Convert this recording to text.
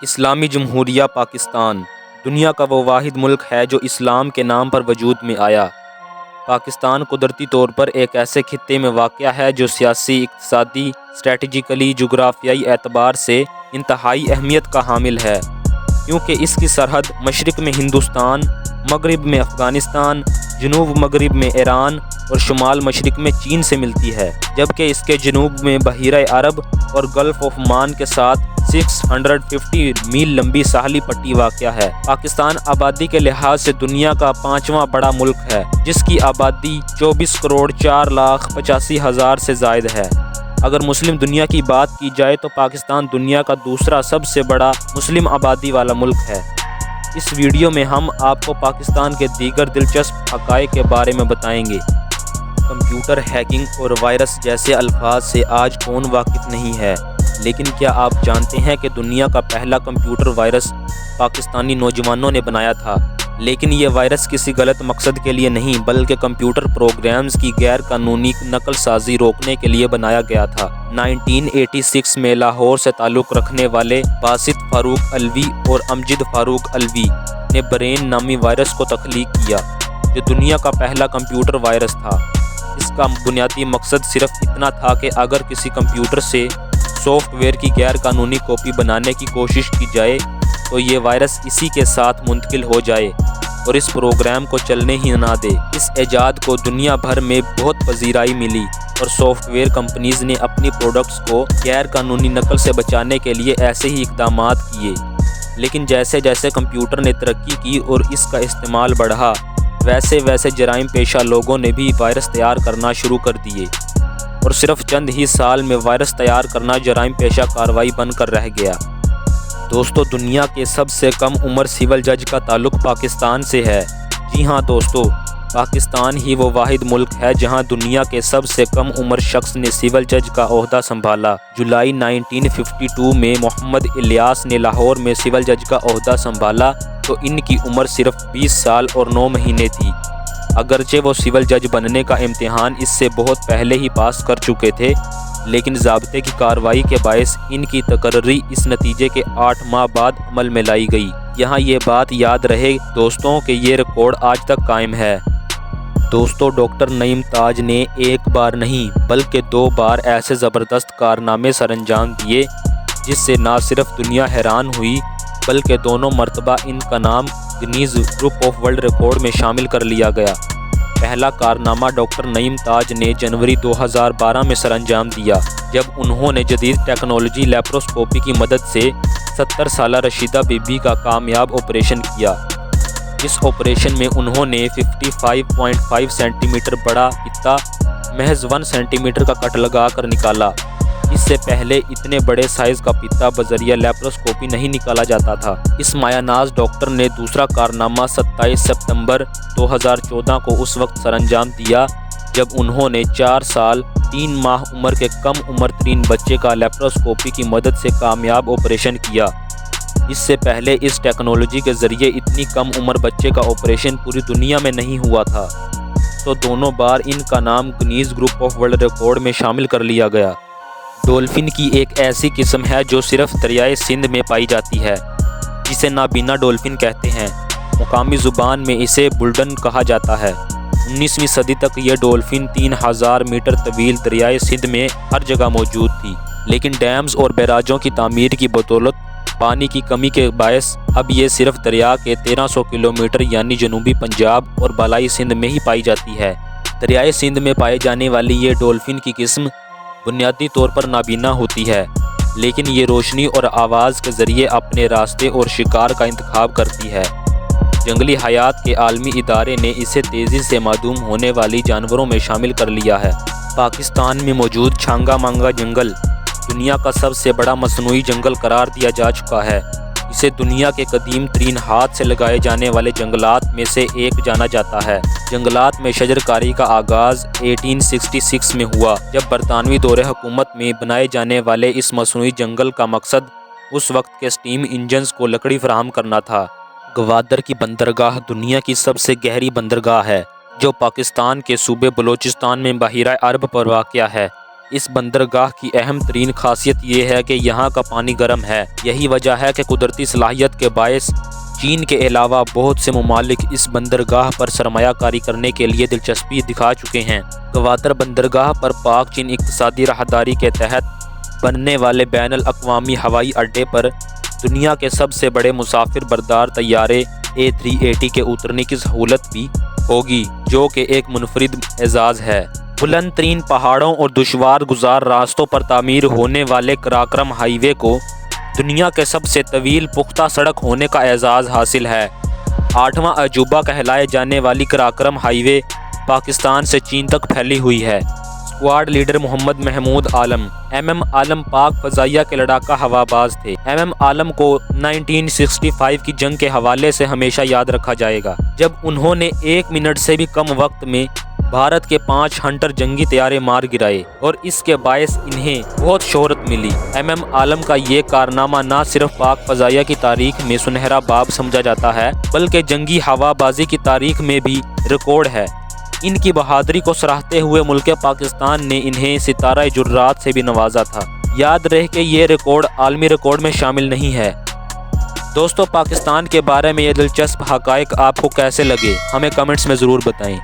اسلامی جمہوریہ پاکستان دنیا کا وہ واحد ملک ہے جو اسلام کے نام پر وجود میں آیا۔ پاکستان قدرتی طور پر ایک ایسے خطے میں واقع ہے جو سیاسی، اقتصادی، اسٹریٹجیکلی، جغرافیائی اعتبار سے انتہائی اہمیت کا حامل ہے، کیونکہ اس کی سرحد مشرق میں ہندوستان، مغرب میں افغانستان، جنوب مغرب میں ایران اور شمال مشرق میں چین سے ملتی ہے، جبکہ اس کے جنوب میں بحیرہ عرب اور گلف آف عمان کے ساتھ 650 میل لمبی ساحلی پٹی واقع ہے۔ پاکستان آبادی کے لحاظ سے دنیا کا 5واں بڑا ملک ہے، جس کی آبادی 24 کروڑ 4,85,000 سے زائد ہے۔ اگر مسلم دنیا کی بات کی جائے تو پاکستان دنیا کا دوسرا سب سے بڑا مسلم آبادی والا ملک ہے۔ اس ویڈیو میں ہم آپ کو پاکستان کے دیگر دلچسپ حقائق کے بارے میں بتائیں گے۔ کمپیوٹر ہیکنگ اور وائرس جیسے الفاظ سے آج کون واقف نہیں ہے، لیکن کیا آپ جانتے ہیں کہ دنیا کا پہلا کمپیوٹر وائرس پاکستانی نوجوانوں نے بنایا تھا؟ لیکن یہ وائرس کسی غلط مقصد کے لیے نہیں بلکہ کمپیوٹر پروگرامز کی غیر قانونی نقل سازی روکنے کے لیے بنایا گیا تھا۔ 1986 میں لاہور سے تعلق رکھنے والے باسط فاروق علوی اور امجد فاروق علوی نے برین نامی وائرس کو تخلیق کیا، جو دنیا کا پہلا کمپیوٹر وائرس تھا۔ اس کا بنیادی مقصد صرف اتنا تھا کہ اگر کسی کمپیوٹر سے سافٹ ویئر کی غیر قانونی کاپی بنانے کی کوشش کی جائے تو یہ وائرس اسی کے ساتھ منتقل ہو جائے اور اس پروگرام کو چلنے ہی نہ دے۔ اس ایجاد کو دنیا بھر میں بہت پذیرائی ملی اور سافٹ ویئر کمپنیز نے اپنی پروڈکٹس کو غیر قانونی نقل سے بچانے کے لیے ایسے ہی اقدامات کیے۔ لیکن جیسے جیسے کمپیوٹر نے ترقی کی اور اس کا استعمال بڑھا، ویسے ویسے جرائم پیشہ لوگوں نے بھی وائرس تیار کرنا شروع کر دیے، اور صرف چند ہی سال میں وائرس تیار کرنا جرائم پیشہ کارروائی بن کر رہ گیا۔ دوستو، دنیا کے سب سے کم عمر سول جج کا تعلق پاکستان سے ہے۔ جی ہاں دوستو، پاکستان ہی وہ واحد ملک ہے جہاں دنیا کے سب سے کم عمر شخص نے سول جج کا عہدہ سنبھالا۔ جولائی 1952 میں محمد الیاس نے لاہور میں سول جج کا عہدہ سنبھالا تو ان کی عمر صرف 20 سال اور 9 مہینے تھی۔ اگرچہ وہ سول جج بننے کا امتحان اس سے بہت پہلے ہی پاس کر چکے تھے، لیکن ضابطے کی کارروائی کے باعث ان کی تقرری اس نتیجے کے 8 ماہ بعد عمل میں لائی گئی۔ یہاں یہ بات یاد رہے دوستوں کہ یہ ریکارڈ آج تک قائم ہے۔ دوستو، ڈاکٹر نعیم تاج نے ایک بار نہیں بلکہ 2 بار ایسے زبردست کارنامے سر انجام دیے جس سے نہ صرف دنیا حیران ہوئی بلکہ دونوں مرتبہ ان کا نام Guinness book of world record میں شامل کر لیا گیا۔ پہلا کارنامہ ڈاکٹر نعیم تاج نے جنوری 2012 میں سر انجام دیا، جب انہوں نے جدید ٹیکنالوجی لیپروسکوپی کی مدد سے 70 سالہ رشیدہ بی بی کا کامیاب آپریشن کیا۔ اس آپریشن میں انہوں نے 55.5 سینٹی میٹر بڑا پتا محض 1 سینٹی میٹر کا کٹ لگا کر نکالا۔ اس سے پہلے اتنے بڑے سائز کا پتا بذریعہ لیپروسکوپی نہیں نکالا جاتا تھا۔ اس مایہ ناز ڈاکٹر نے دوسرا کارنامہ 27 ستمبر 2014 کو اس وقت سر انجام دیا جب انہوں نے 4 سال 3 ماہ عمر کے کم عمر ترین بچے کا لیپروسکوپی کی مدد سے کامیاب آپریشن کیا۔ اس سے پہلے اس ٹیکنالوجی کے ذریعے اتنی کم عمر بچے کا آپریشن پوری دنیا میں نہیں ہوا تھا، تو دونوں بار ان کا نام Guinness book of world record میں شامل کر لیا گیا۔ ڈولفن کی ایک ایسی قسم ہے جو صرف دریائے سندھ میں پائی جاتی ہے، جسے نابینا ڈولفن کہتے ہیں۔ مقامی زبان میں اسے بلڈن کہا جاتا ہے۔ 19ویں صدی تک یہ ڈولفن 3000 میٹر طویل دریائے سندھ میں ہر جگہ موجود تھی، لیکن ڈیمز اور بیراجوں کی تعمیر کی بدولت پانی کی کمی کے باعث اب یہ صرف دریا کے 1300 کلومیٹر یعنی جنوبی پنجاب اور بالائی سندھ میں ہی پائی جاتی ہے۔ دریائے سندھ میں پائے جانے والی یہ ڈولفن کی قسم بنیادی طور پر نابینا ہوتی ہے، لیکن یہ روشنی اور آواز کے ذریعے اپنے راستے اور شکار کا انتخاب کرتی ہے۔ جنگلی حیات کے عالمی ادارے نے اسے تیزی سے معدوم ہونے والی جانوروں میں شامل کر لیا ہے۔ پاکستان میں موجود چھانگا مانگا جنگل دنیا کا سب سے بڑا مصنوعی جنگل قرار دیا جا چکا ہے۔ اسے دنیا کے قدیم ترین ہاتھ سے لگائے جانے والے جنگلات میں سے ایک جانا جاتا ہے۔ جنگلات میں شجر کاری کا آغاز 1866 میں ہوا، جب برطانوی دور حکومت میں بنائے جانے والے اس مصنوعی جنگل کا مقصد اس وقت کے اسٹیم انجنز کو لکڑی فراہم کرنا تھا۔ گوادر کی بندرگاہ دنیا کی سب سے گہری بندرگاہ ہے، جو پاکستان کے صوبے بلوچستان میں بحیرہ عرب پر واقع ہے۔ اس بندرگاہ کی اہم ترین خاصیت یہ ہے کہ یہاں کا پانی گرم ہے۔ یہی وجہ ہے کہ قدرتی صلاحیت کے باعث چین کے علاوہ بہت سے ممالک اس بندرگاہ پر سرمایہ کاری کرنے کے لیے دلچسپی دکھا چکے ہیں۔ گوادر بندرگاہ پر پاک چین اقتصادی راہداری کے تحت بننے والے بین الاقوامی ہوائی اڈے پر دنیا کے سب سے بڑے مسافر بردار طیارے A380 کے اترنے کی سہولت بھی ہوگی، جو کہ ایک منفرد اعزاز ہے۔ بلند ترین پہاڑوں اور دشوار گزار راستوں پر تعمیر ہونے والے قراقرم ہائی وے کو دنیا کے سب سے طویل پختہ سڑک ہونے کا اعزاز حاصل ہے۔ 8واں عجوبہ کہلائے جانے والی قراقرم ہائی وے پاکستان سے چین تک پھیلی ہوئی ہے۔ اسکواڈ لیڈر محمد محمود عالم MM عالم پاک فضائیہ کے لڑاکا ہوا باز تھے۔ MM عالم کو 1965 کی جنگ کے حوالے سے ہمیشہ یاد رکھا جائے گا، جب انہوں نے 1 منٹ سے بھی کم وقت میں بھارت کے 5 ہنٹر جنگی طیارے مار گرائے اور اس کے باعث انہیں بہت شہرت ملی۔ MM عالم کا یہ کارنامہ نہ صرف پاک فضائیہ کی تاریخ میں سنہرا باب سمجھا جاتا ہے، بلکہ جنگی ہوا بازی کی تاریخ میں بھی ریکارڈ ہے۔ ان کی بہادری کو سراہتے ہوئے ملک پاکستان نے انہیں ستارہ جرات سے بھی نوازا تھا۔ یاد رہے کہ یہ ریکارڈ عالمی ریکارڈ میں شامل نہیں ہے۔ دوستو، پاکستان کے بارے میں یہ دلچسپ حقائق آپ کو کیسے لگے، ہمیں کمنٹس میں ضرور بتائیں۔